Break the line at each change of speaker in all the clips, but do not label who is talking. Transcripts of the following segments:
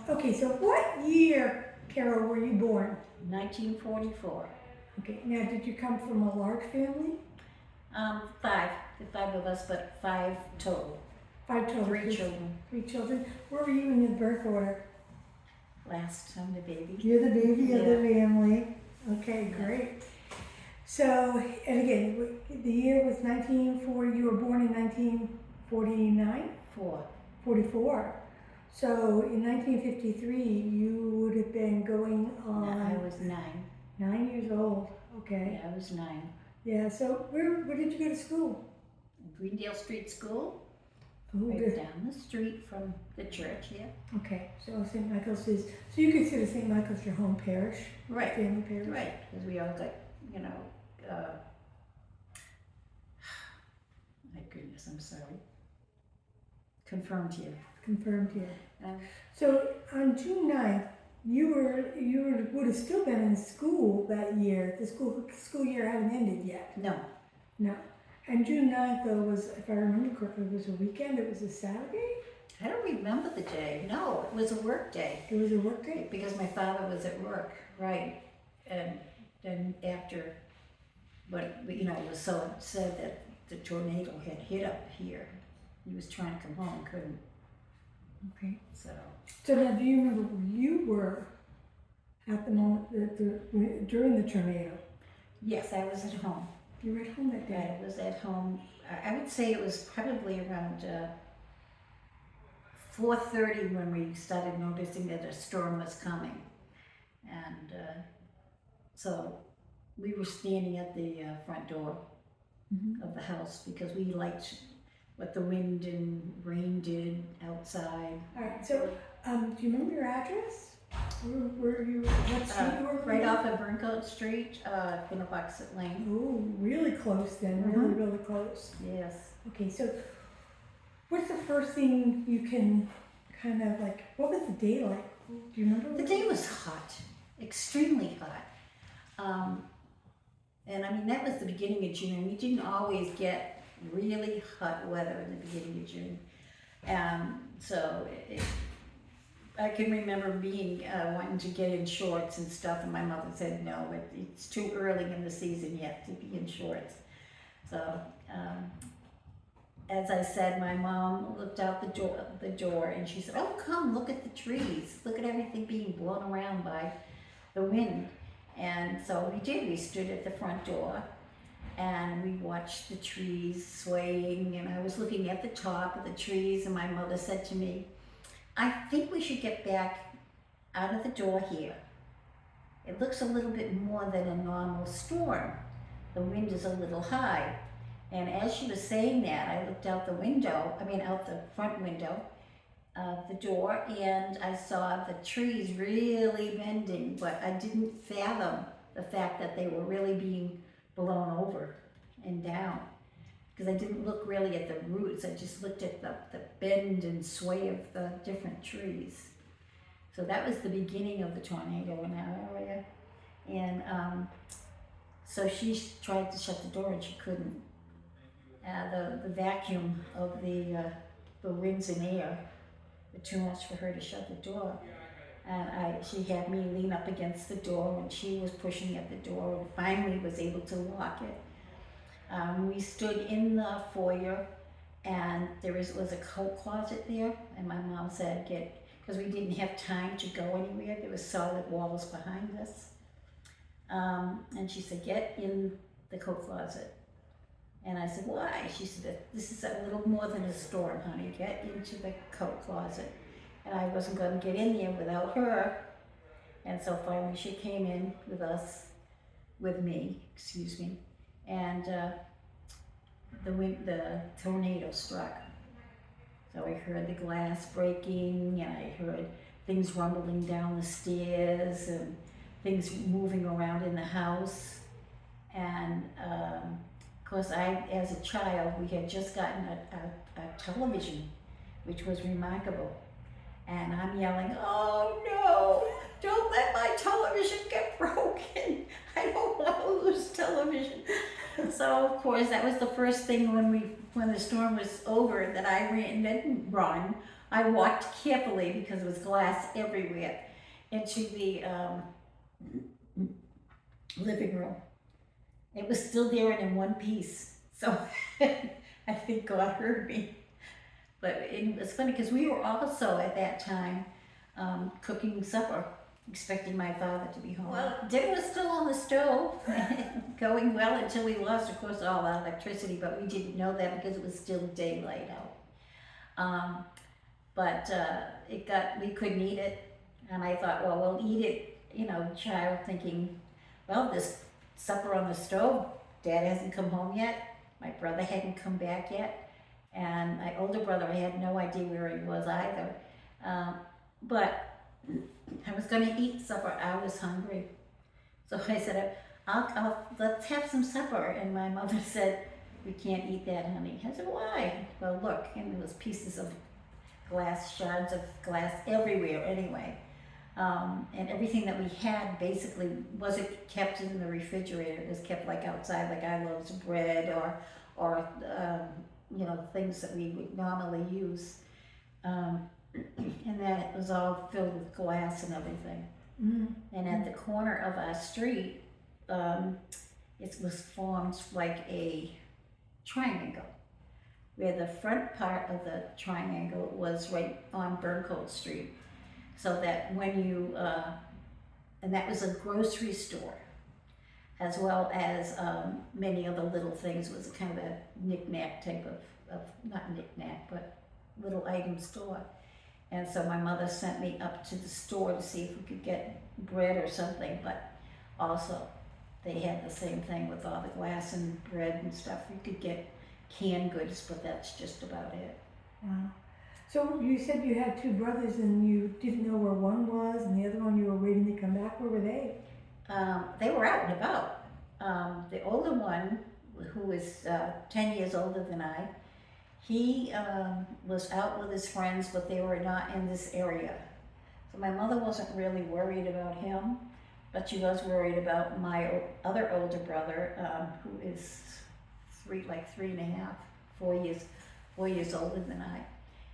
Okay, so what year, Carol, were you born?
1944.
Okay, now did you come from a large family?
Five. The five of us, but five total.
Five total.
Three children.
3 children. Where were you in the birth order?
Last, I'm the baby.
You're the baby of the
Yeah.
family. Okay, great. So, and again, the year was 1940, you were born in 1949?
Four.
44. So in 1953, you would have been going on
I was 9.
9 years old. Okay.
Yeah, I was 9.
Yeah, so where did you go to school?
Greendale Street School,
Oh,
right
good.
down the street from the church here.
Okay, so St. Michael's is, so you consider St. Michael's your home parish?
Right.
Family parish?
Right, because we all got, my goodness, I'm sorry. Confirmed here.
Confirmed here.
Um,
So on June 9th, you would have still been in school that year. The school year hadn't ended yet.
no,
No. And June 9th, though, was, if I remember correctly, was a weekend. It was a Saturday.
I don't remember the day. No, it was a work day.
It was a work day.
Because my father was at work, right? And then after, but it was so said that the tornado had hit up here. He was trying to come home, couldn't.
Okay.
So
So now, do you remember where you were at the moment during the tornado?
yes, I was at home.
You were at home that day.
I was at home. I would say it was probably around 4:30 when we started noticing that a storm was coming, and so we were standing at the front door of the house because we liked what the wind and rain did outside.
All right. So, do you remember your address? Where you? What street you were?
Right off of Burncoat Street, Pinnabuxet Lane.
Oh, really close then. Really, really close.
Yes.
Okay. So, what's the first thing you can kind of like? What was the day like? Do you remember?
The day was hot, extremely hot. And I mean, that was the beginning of June. We didn't always get really hot weather in the beginning of June. So I can remember being, wanting to get in shorts and stuff, and my mother said, no, it's too early in the season yet to be in shorts. So, as I said, my mom looked out the door and she said, oh, come, look at the trees. Look at everything being blown around by the wind. And so we did. We stood at the front door and we watched the trees swaying, and I was looking at the top of the trees, and my mother said to me, I think we should get back out of the door here. It looks a little bit more than a normal storm. The wind is a little high. And as she was saying that, I looked out the front window of the door, and I saw the trees really bending, but I didn't fathom the fact that they were really being blown over and down, because I didn't look really at the roots. I just looked at the bend and sway of the different trees. So that was the beginning of the tornado in our area. And so she tried to shut the door and she couldn't. The vacuum of the winds and air were too much for her to shut the door. And she had me lean up against the door when she was pushing at the door, and finally was able to lock it. We stood in the foyer, and there was a coat closet there, and my mom said, because we didn't have time to go anywhere, there was solid walls behind us. And she said, get in the coat closet. And I said, why? She said, this is a little more than a storm, honey. Get into the coat closet. And I wasn't going to get in there without her. And so finally she came in with me, and the tornado struck. So I heard the glass breaking, and I heard things rumbling down the stairs, and things moving around in the house. And of course, as a child, we had just gotten a television, which was remarkable. And I'm yelling, oh no, don't let my television get broken. I don't want to lose television. So of course, that was the first thing when the storm was over that I didn't run. I walked carefully because there was glass everywhere into the living room. It was still there and in one piece. So I think God heard me. But it was funny because we were also at that time cooking supper, expecting my father to be home. Well, dinner was still on the stove, going well until we lost, of course, all our electricity, but we didn't know that because it was still daylight out. But we couldn't eat it, and I thought, well, we'll eat it, child thinking, well, this supper on the stove, Dad hasn't come home yet, my brother hadn't come back yet, and my older brother, I had no idea where he was either. But I was gonna eat supper, I was hungry. So I said, let's have some supper. And my mother said, we can't eat that, honey. I said, why? Well, look, and there was pieces of glass, shards of glass everywhere anyway. And everything that we had basically wasn't kept in the refrigerator. It was kept like outside, like I loaves of bread or things that we would normally use. And that it was all filled with glass and everything.
Mm-hmm.
And at the corner of our street, it was formed like a triangle, where the front part of the triangle was right on Burncoat Street. So that when you, and that was a grocery store, as well as many other little things. It was kind of a knick-knack type of not knick-knack, but little item store. And so my mother sent me up to the store to see if we could get bread or something, but also they had the same thing with all the glass and bread and stuff. You could get canned goods, but that's just about it.
Wow. So you said you had two brothers and you didn't know where one was and the other one you were waiting to come back. Where were they?
They were out and about. The older one, who is 10 years older than I, he was out with his friends, but they were not in this area. So my mother wasn't really worried about him, but she was worried about my other older brother, who is 3.5, 4 years older than I.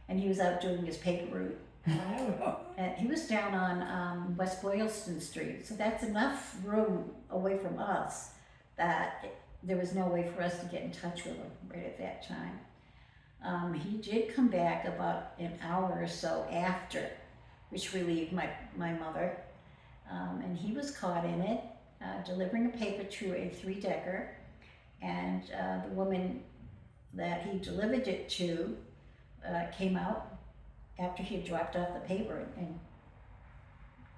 And he was out doing his paper route. And he was down on West Boylston Street. So that's enough room away from us that there was no way for us to get in touch with him right at that time. He did come back about an hour or so after, which relieved my mother. And he was caught in it, delivering a paper to a 3-decker. And the woman that he delivered it to came out after he had dropped off the paper and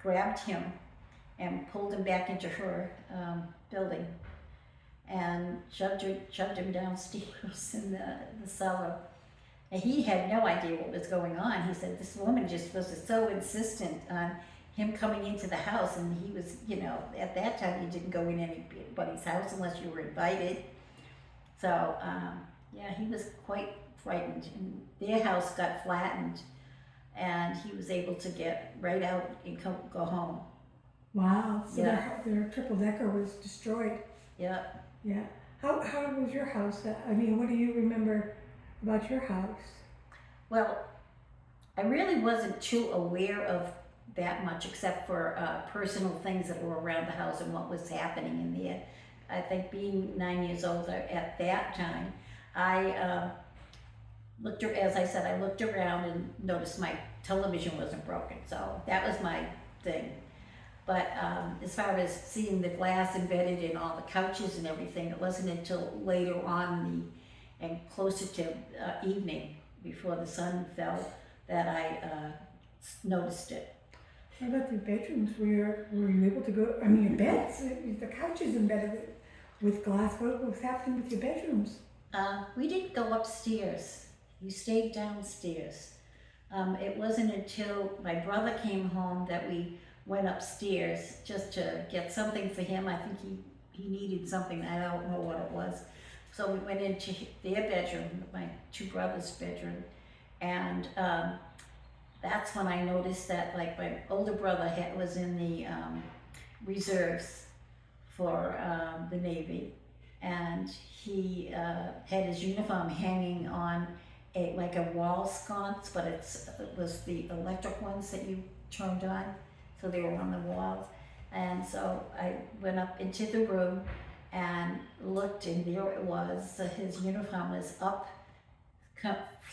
grabbed him and pulled him back into her building and shoved him downstairs in the cellar. And he had no idea what was going on. He said this woman just was so insistent on him coming into the house, and he was, at that time you didn't go in anybody's house unless you were invited. So he was quite frightened. And their house got flattened, and he was able to get right out and go home.
Wow. So their triple-decker was destroyed.
Yeah.
Yeah. How was your house? What do you remember about your house?
Well, I really wasn't too aware of that much, except for personal things that were around the house and what was happening in there. I think being 9 years old at that time, I looked around and noticed my television wasn't broken. So that was my thing. But as far as seeing the glass embedded in all the couches and everything, it wasn't until later on and closer to evening, before the sun fell, that I noticed it.
What about the bedrooms? Were you able to go? Your beds, the couches embedded with glass. What was happening with your bedrooms?
We didn't go upstairs. You stayed downstairs. It wasn't until my brother came home that we went upstairs just to get something for him. I think he needed something. I don't know what it was. So we went into their bedroom, my two brothers' bedroom, and that's when I noticed that, like, my older brother was in the reserves for the Navy, and he had his uniform hanging on like a wall sconce, but it was the electric ones that you turned on, so they were on the walls. And so I went up into the room and looked, and there it was. His uniform was up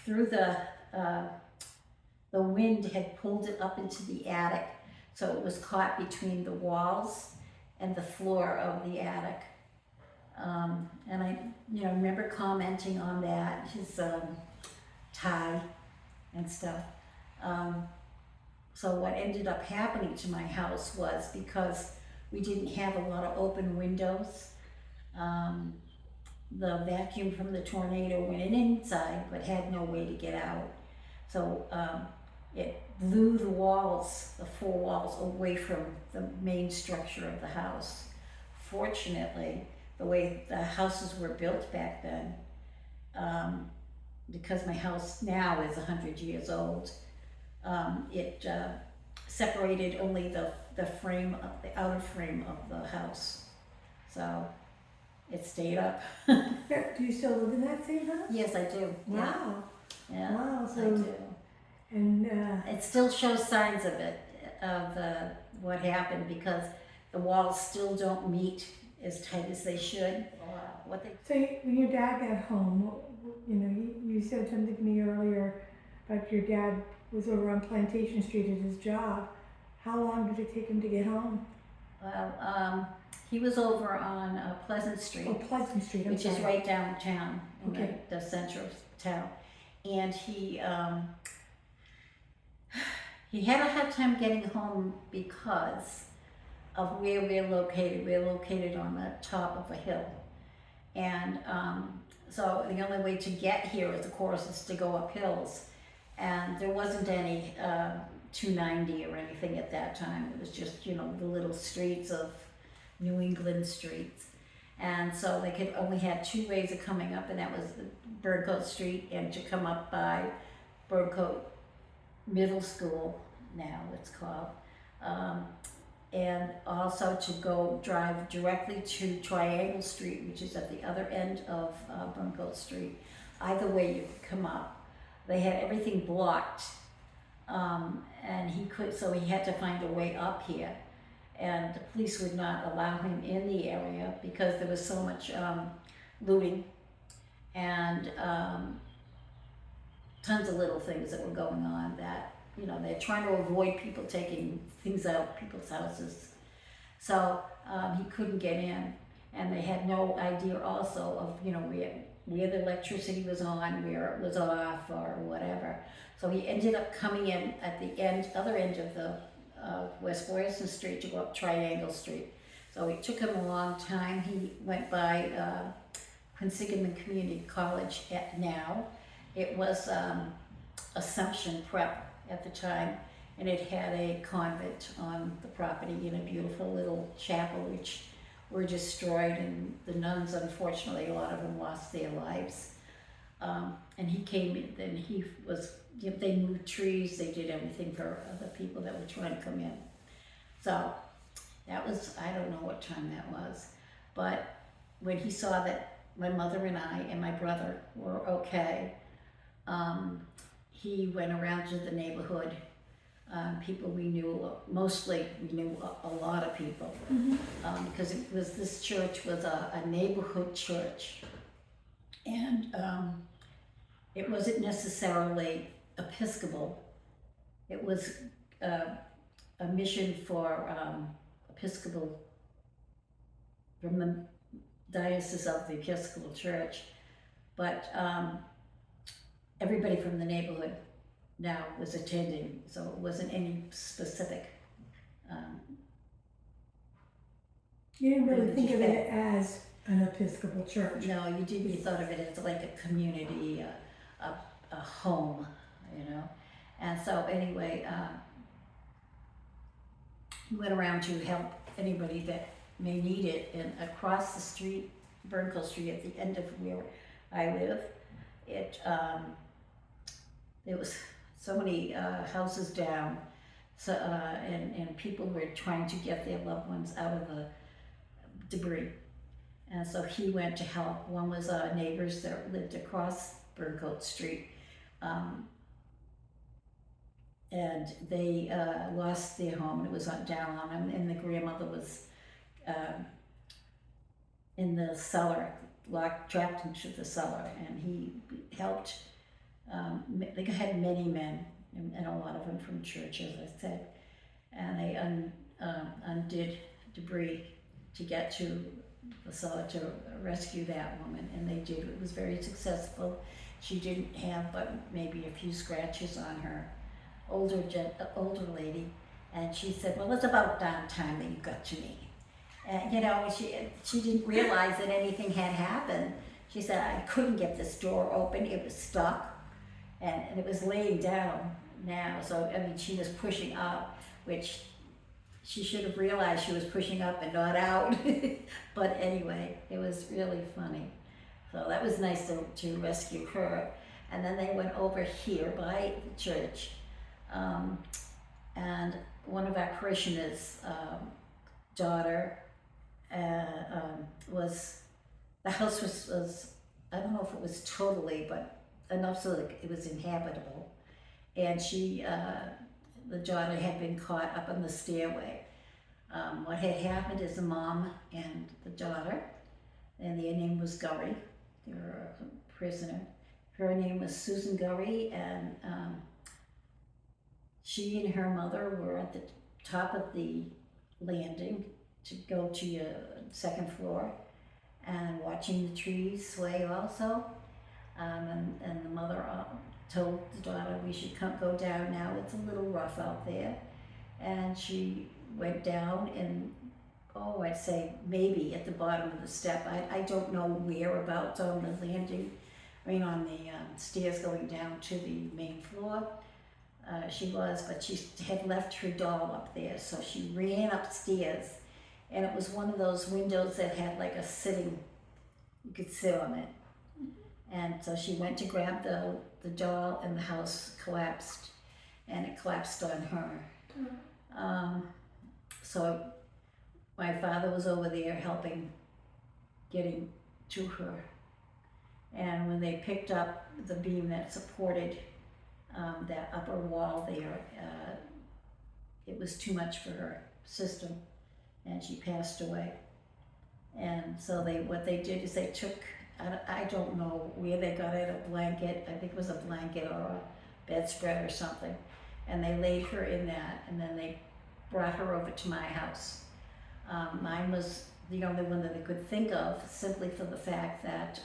through the wind had pulled it up into the attic, so it was caught between the walls and the floor of the attic. And I, remember commenting on that, his tie and stuff. So what ended up happening to my house was, because we didn't have a lot of open windows, the vacuum from the tornado went inside but had no way to get out. So it blew the walls, the four walls, away from the main structure of the house. Fortunately, the way the houses were built back then, because my house now is 100 years old, it separated only the frame, the outer frame of the house. So it stayed up.
Yeah, do you still live in that same house?
Yes, I do.
Wow.
Yeah,
Wow,
I
so,
do.
and,
It still shows signs of it, of what happened, because the walls still don't meet as tight as they should. What they
so when your dad got home, you said something to me earlier about your dad was over on Plantation Street at his job. How long did it take him to get home?
Well, he was over on Pleasant Street,
Oh, Pleasant Street, I'm
which is
sorry.
right downtown in
Okay.
the center of town. And he had a hard time getting home because of where we're located. We're located on the top of a hill. And so the only way to get here, of course, is to go up hills. And there wasn't any 290 or anything at that time. It was just, the little streets of New England streets. And so they could only had two ways of coming up, and that was Burncoat Street, and to come up by Burncoat Middle School, now it's called. And also to drive directly to Triangle Street, which is at the other end of Burncoat Street. Either way you could come up. They had everything blocked, and so he had to find a way up here. And the police would not allow him in the area because there was so much looting and tons of little things that were going on that, they're trying to avoid people taking things out of people's houses. So he couldn't get in, and they had no idea also of, where the electricity was on, where it was off, or whatever. So he ended up coming in at the other end of the West Boylston Street to go up Triangle Street. So it took him a long time. He went by Quinsigamond Community College now. It was Assumption Prep at the time, and it had a convent on the property and a beautiful little chapel, which were destroyed, and the nuns, unfortunately, a lot of them lost their lives. And he came in, then he was, they moved trees, they did everything for other people that were trying to come in. So that was, I don't know what time that was, but when he saw that my mother and I and my brother were okay, he went around to the neighborhood, people we knew, mostly we knew a lot of people, because this church was a neighborhood church, and it wasn't necessarily Episcopal. It was a mission for Episcopal, from the Diocese of the Episcopal Church, but everybody from the neighborhood now was attending, so it wasn't any specific.
You didn't really think of it as an Episcopal church.
No, you did. You thought of it as like a community, a home, And so anyway, he went around to help anybody that may need it. And across the street, Burncoat Street, at the end of where I live, there was so many houses down, so and people were trying to get their loved ones out of the debris. And so he went to help. One was neighbors that lived across Burncoat Street. and they lost their home, and it was down on them, and the grandmother was in the cellar, trapped into the cellar, and he helped. They had many men, and a lot of them from church, as I said, and they undid debris to get to the cellar to rescue that woman, and they did. It was very successful. She didn't have but maybe a few scratches on her. Older lady, and she said, "Well, it's about damn time that you got to me." And she didn't realize that anything had happened. She said, "I couldn't get this door open; it was stuck, and it was laying down now." So I mean, she was pushing up, which she should have realized she was pushing up and not out. But anyway, it was really funny. So that was nice to rescue her. And then they went over here by the church. And one of our parishioners' daughter the house was, I don't know if it was totally, but enough so that it was inhabitable. And the daughter had been caught up on the stairway. What had happened is the mom and the daughter, and their name was Gurry, they were a prisoner. Her name was Susan Gurry, and she and her mother were at the top of the landing to go to your second floor and watching the trees sway also. And the mother told the daughter, "We should go down now, it's a little rough out there." And she went down and, I'd say maybe at the bottom of the step. I don't know whereabouts on the landing, on the stairs going down to the main floor. She was, but she had left her doll up there, so she ran upstairs, and it was one of those windows that had like a sitting, you could sit on it. And so she went to grab the doll, and the house collapsed, and it collapsed on her. So my father was over there helping, getting to her. And when they picked up the beam that supported that upper wall there, it was too much for her system, and she passed away. And so what they did is they took, I don't know where they got it, a blanket, I think it was a blanket or a bedspread or something, and they laid her in that, and then they brought her over to my house. Mine was the only one that they could think of, simply for the fact that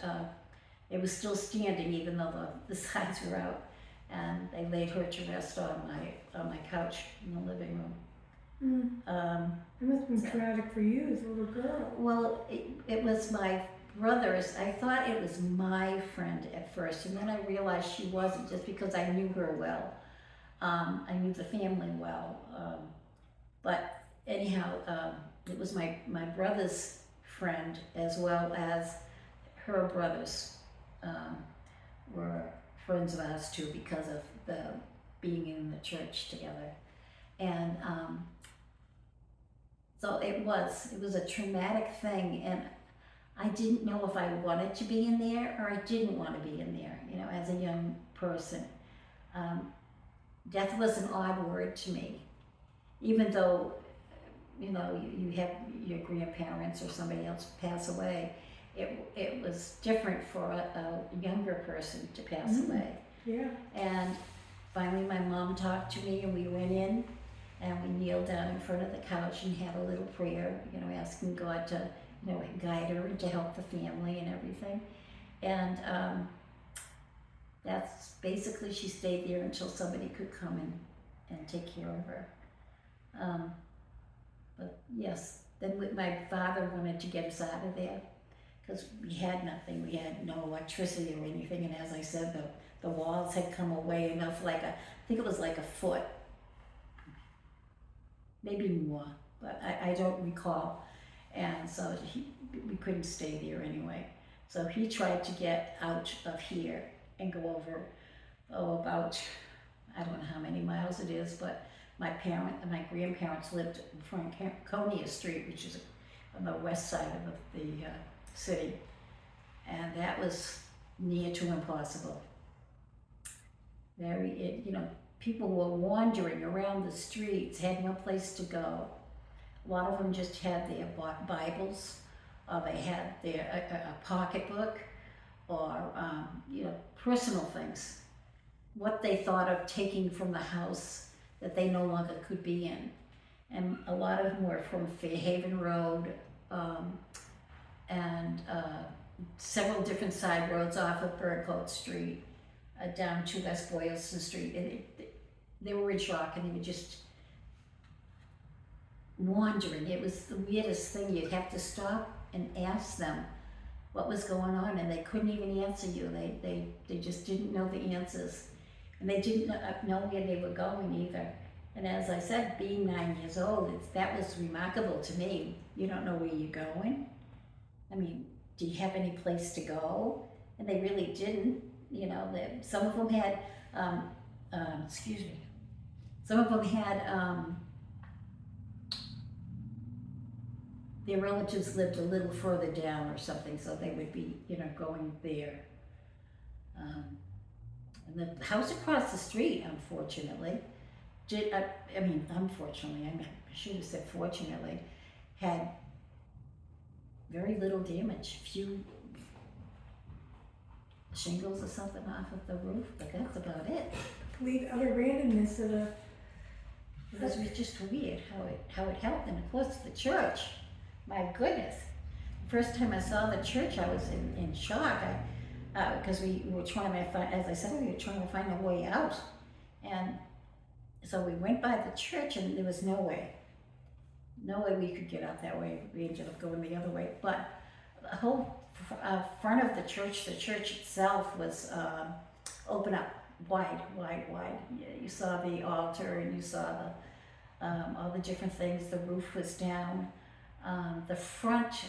it was still standing even though the sides were out. And they laid her to rest on my couch in the living room.
It must have been traumatic for you as a little girl.
Well, it was my brother's. I thought it was my friend at first, and then I realized she wasn't, just because I knew her well. I knew the family well. But anyhow, it was my brother's friend, as well as her brothers were friends of ours too, because of the being in the church together. And so it was a traumatic thing, and I didn't know if I wanted to be in there or I didn't want to be in there, as a young person. Death was an odd word to me, even though, you have your grandparents or somebody else pass away. It was different for a younger person to pass away.
Yeah.
And finally my mom talked to me, and we went in and we kneeled down in front of the couch and had a little prayer, asking God to, guide her and to help the family and everything. And that's basically, she stayed there until somebody could come and take care of her. But yes, then my father wanted to get us out of there, because we had nothing. We had no electricity or anything, and as I said, the walls had come away enough, I think it was like a foot, maybe more, but I don't recall. And so we couldn't stay there anyway. So he tried to get out of here and go over, about, I don't know how many miles it is, but my grandparents lived in Franconia Street, which is on the west side of the city, and that was near to impossible. people were wandering around the streets, had no place to go. A lot of them just had their Bibles, or they had a pocketbook, or personal things, what they thought of taking from the house that they no longer could be in. And a lot of them were from Fairhaven Road, and several different side roads off of Burncoat Street, down to West Boylston Street. And they were in shock, and they were just wandering. It was the weirdest thing. You'd have to stop and ask them what was going on, and they couldn't even answer you. They just didn't know the answers, and they didn't know where they were going either. And as I said, being 9 years old, that was remarkable to me. You don't know where you're going. I mean, do you have any place to go? And they really didn't. Some of them had, some of them had, their relatives lived a little further down or something, so they would be, going there. And the house across the street, unfortunately, unfortunately, I should have said fortunately, had very little damage, few shingles or something off of the roof, but that's about it.
Complete utter randomness of a.
It was just weird how it helped, and of course the church. My goodness! First time I saw the church, I was in shock. Because we were trying to find, as I said, we were trying to find a way out, and so we went by the church, and there was no way we could get out that way. We ended up going the other way, but the whole front of the church itself was open up wide. You saw the altar, and you saw all the different things. The roof was down. The front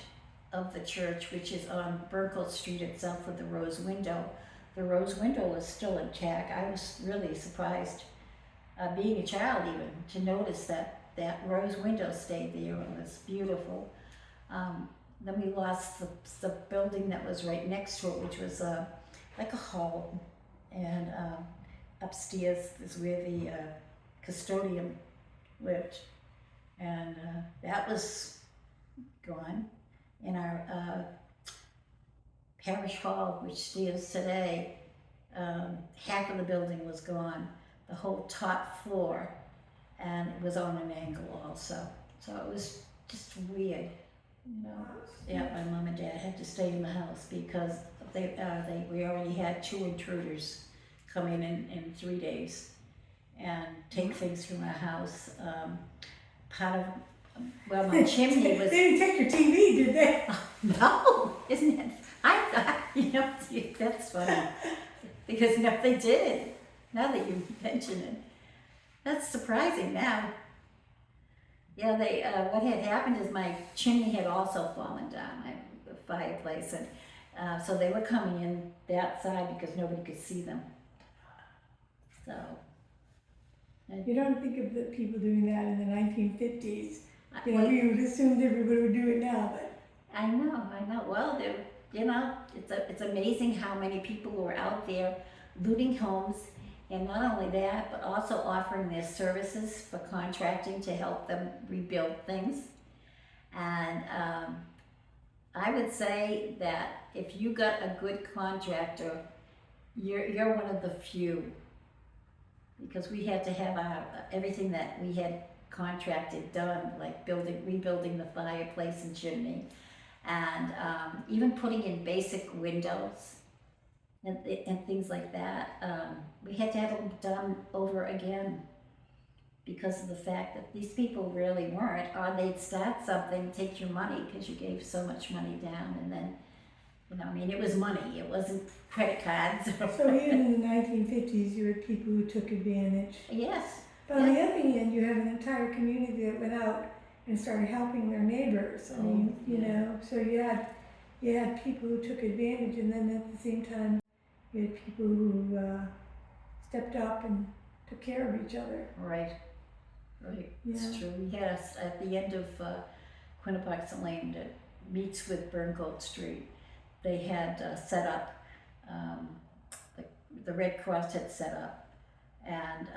of the church, which is on Burncoat Street itself with the rose window, the rose window was still intact. I was really surprised, being a child even, to notice that rose window stayed there. It was beautiful. Then we lost the building that was right next to it, which was like a hall, and upstairs is where the custodian lived, and that was gone. In our parish hall, which stands today, half of the building was gone, the whole top floor, and it was on an angle also. So it was just weird, Yeah, my mom and dad had to stay in the house because we already had 2 intruders come in 3 days and take things from our house. My chimney was.
They didn't take your TV, did they?
No, isn't it? I thought, that's funny. Because no, they didn't. Now that you mention it. That's surprising now. Yeah, what had happened is my chimney had also fallen down, the fireplace, and so they were coming in that side because nobody could see them. So.
You don't think of the people doing that in the 1950s. You would assume everybody would do it now, but.
I know. Well, it's amazing how many people were out there looting homes, and not only that, but also offering their services for contracting to help them rebuild things. And I would say that if you got a good contractor, you're one of the few, because we had to have everything that we had contracted done, like rebuilding the fireplace and chimney, and even putting in basic windows and things like that. We had to have them done over again because of the fact that these people really weren't, or they'd start something, take your money because you gave so much money down, and then, it was money, it wasn't credit cards.
So even in the 1950s, you had people who took advantage.
Yes.
But on the other hand, you have an entire community that went out and started helping their neighbors. I mean, so you had people who took advantage, and then at the same time, you had people who stepped up and took care of each other.
Right. It's true. We had at the end of Quinnipiac Lane that meets with Burncoat Street. They had set up, the Red Cross had set up and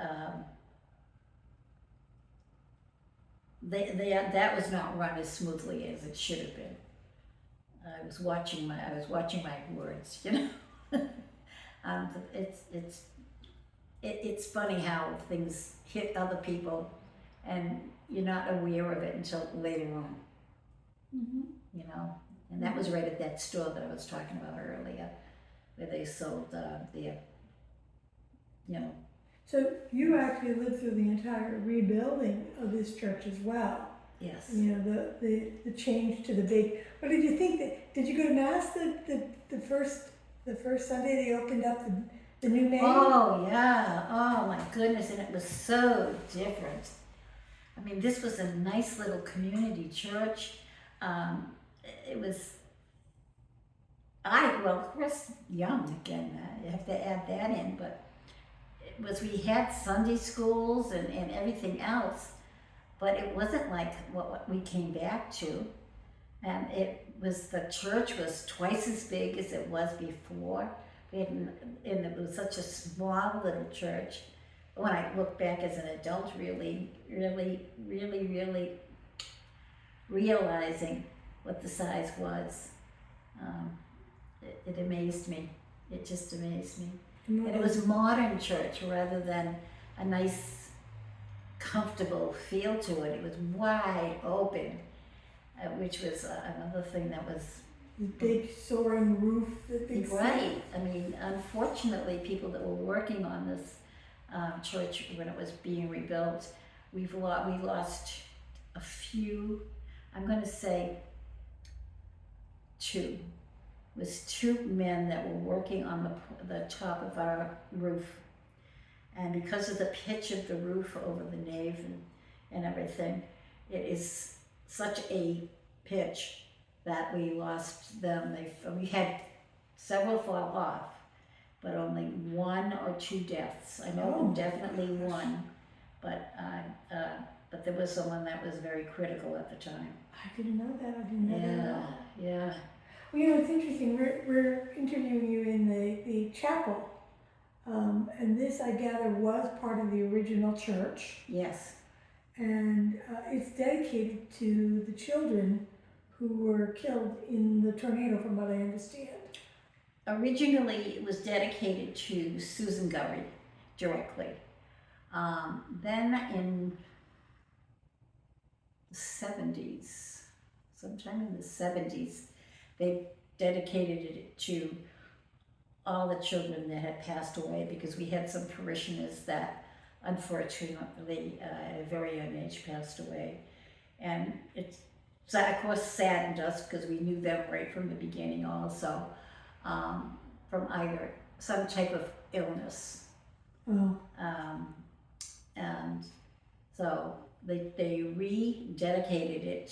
that was not run as smoothly as it should have been. I was watching my words, you know. It's funny how things hit other people, and you're not aware of it until later on.
Mm-hmm.
You know, and that was right at that store that I was talking about earlier, where they sold their, you know.
So you actually lived through the entire rebuilding of this church as well.
Yes.
You know, the change to the big. What did you think? Did you go to mass the first Sunday they opened up the new name?
Oh yeah. Oh my goodness, and it was so different. I mean, this was a nice little community church. It was. Of course, young again. You have to add that in, but it was. We had Sunday schools and everything else. But it wasn't like what we came back to. And the church was twice as big as it was before. And it was such a small little church. When I look back as an adult, really realizing what the size was, it amazed me. It just amazed me.
Mm-hmm.
And it was modern church rather than a nice, comfortable feel to it. It was wide open, which was another thing that was
the big soaring roof, the big
right. I mean, unfortunately, people that were working on this church when it was being rebuilt, we lost a few. I'm going to say two. It was two men that were working on the top of our roof. And because of the pitch of the roof over the nave and everything, it is such a pitch that we lost them. We had several fall off, but only one or two deaths. I know definitely one, but there was someone that was very critical at the time.
I didn't know that. I didn't know that at all.
Yeah.
Well, you know, it's interesting. We're interviewing you in the chapel. And this, I gather, was part of the original church.
Yes.
And it's dedicated to the children who were killed in the tornado, from what I understand.
Originally, it was dedicated to Susan Gurry directly. Then in the 70s, sometime in the 70s, they dedicated it to all the children that had passed away, because we had some parishioners that unfortunately at a very young age passed away. And it, of course, saddened us because we knew them right from the beginning also, from either some type of illness.
Oh.
And so they rededicated it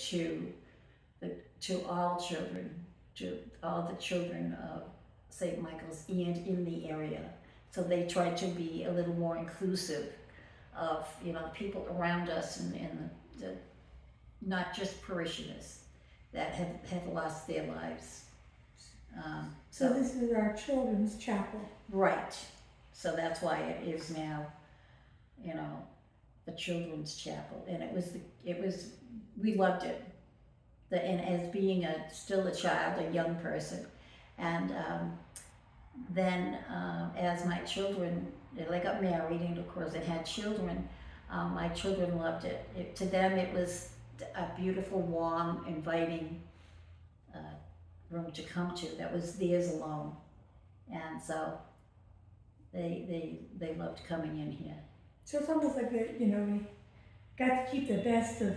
to all children, to all the children of St. Michael's and in the area. So they tried to be a little more inclusive of, you know, the people around us and the not just parishioners that have lost their lives.
So this is our children's chapel.
Right. So that's why it is now, you know, the children's chapel. And we loved it. And as being still a child, a young person. And then as my children, they got married and of course they had children, my children loved it. To them it was a beautiful, warm, inviting room to come to that was theirs alone. And so they loved coming in here.
So it's almost like that, you know, we got to keep the best of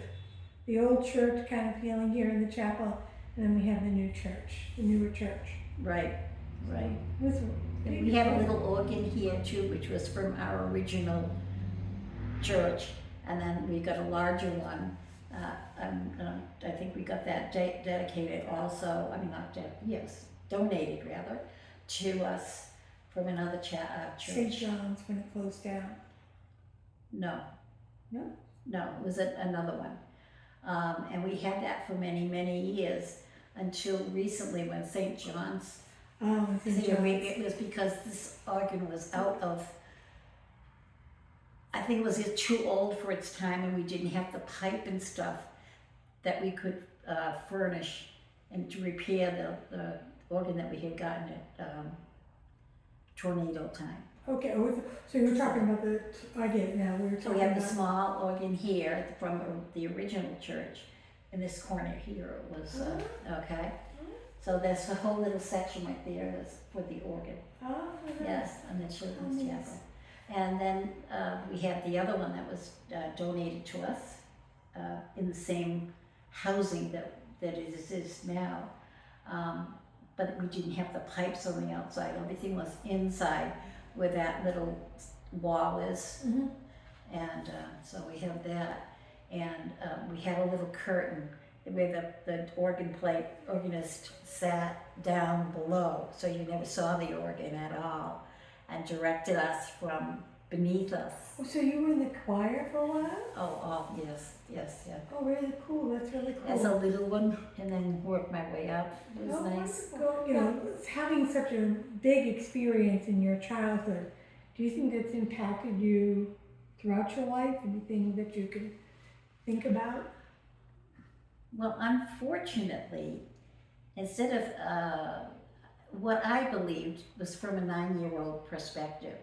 the old church kind of feeling here in the chapel, and then we have the new church, the newer church.
Right.
And
we had a little organ here too, which was from our original church, and then we got a larger one. I think we got that dedicated also. I mean, donated rather, to us from another church.
St. John's when it closed down.
No, it was another one. And we had that for many, many years until recently when St. John's.
Oh, St. John's.
It was because this organ was out of think it was too old for its time, and we didn't have the pipe and stuff that we could furnish and to repair the organ that we had gotten at tornado time.
Okay, so you were talking about I get it now, we were
So
talking
we have
about.
the small organ here from the original church. In this corner here it was, okay? So there's a whole little section right there that's for the organ.
Oh,
Yes, and the children's
nice.
chapel. And then we have the other one that was donated to us in the same housing that it is now. But we didn't have the pipes on the outside. Everything was inside where that little wall is.
Mm-hmm.
And so we have that. And we had a little curtain where the organist sat down below, so you never saw the organ at all, and directed us from beneath us.
Oh, so you were in the choir for a while?
Oh, yes.
Oh, really cool, that's really cool.
As a little one, and then worked my way up. It was nice.
Wonderful. You know, having such a big experience in your childhood, do you think that's impacted you throughout your life? Anything that you can think about?
Well, unfortunately, instead of what I believed was from a 9-year-old perspective,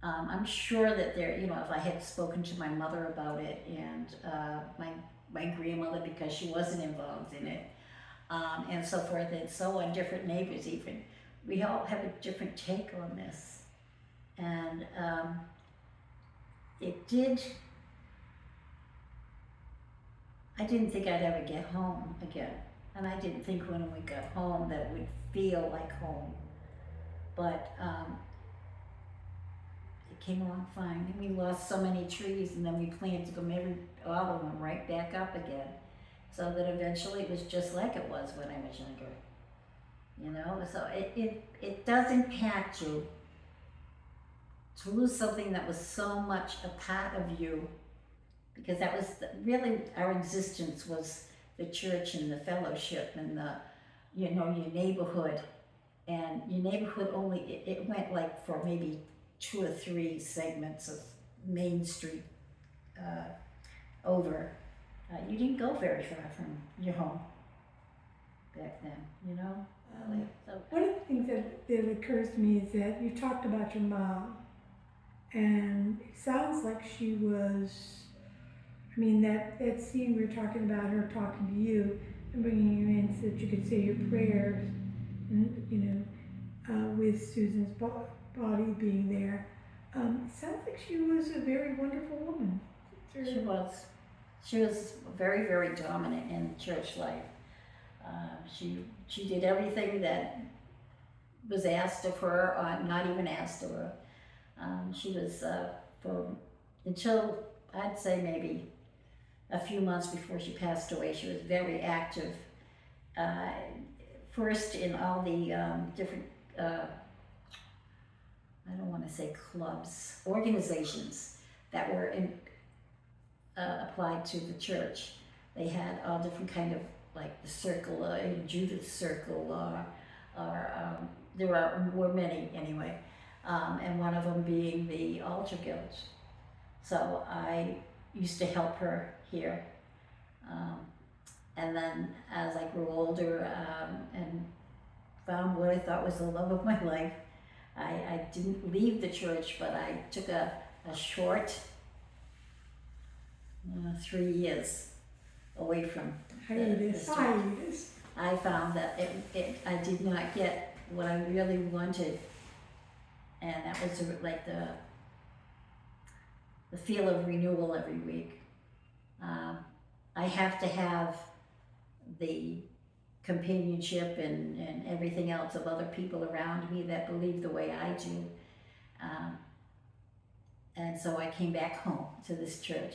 I'm sure that if I had spoken to my mother about it and my grandmother, because she wasn't involved in it, and so forth and so on, different neighbors even, we all have a different take on this. And I didn't think I'd ever get home again. And I didn't think when we got home that it would feel like home. But it came along fine. And we lost so many trees, and then we planted them all of them right back up again. So that eventually it was just like it was when I was younger. So it does impact you to lose something that was so much a part of you. Because that was really our existence, was the church and the fellowship and your neighborhood. And your neighborhood it went like for maybe 2 or 3 segments of Main Street over. You didn't go very far from your home back then, So,
One of the things that occurs to me is that you talked about your mom, and it sounds like she was, that scene we were talking about, her talking to you and bringing you in so that you could say your prayers, and, with Susan's body being there. It sounds like she was a very wonderful woman.
she was. She was very, very dominant in church life. She did everything that was asked of her, or not even asked of her. She was, until I'd say maybe a few months before she passed away, she was very active. First in all the different, I don't want to say clubs, organizations that were applied to the church. They had all different kind of, like the circle, Judith's circle, or there were many anyway, and one of them being the altar guild. So I used to help her here. And then as I grew older and found what I thought was the love of my life, I didn't leave the church, but I took a short 3 years away from
hiatus.
I found that I did not get what I really wanted, and that was like the feel of renewal every week. I have to have the companionship and everything else of other people around me that believe the way I do. And so I came back home to this church.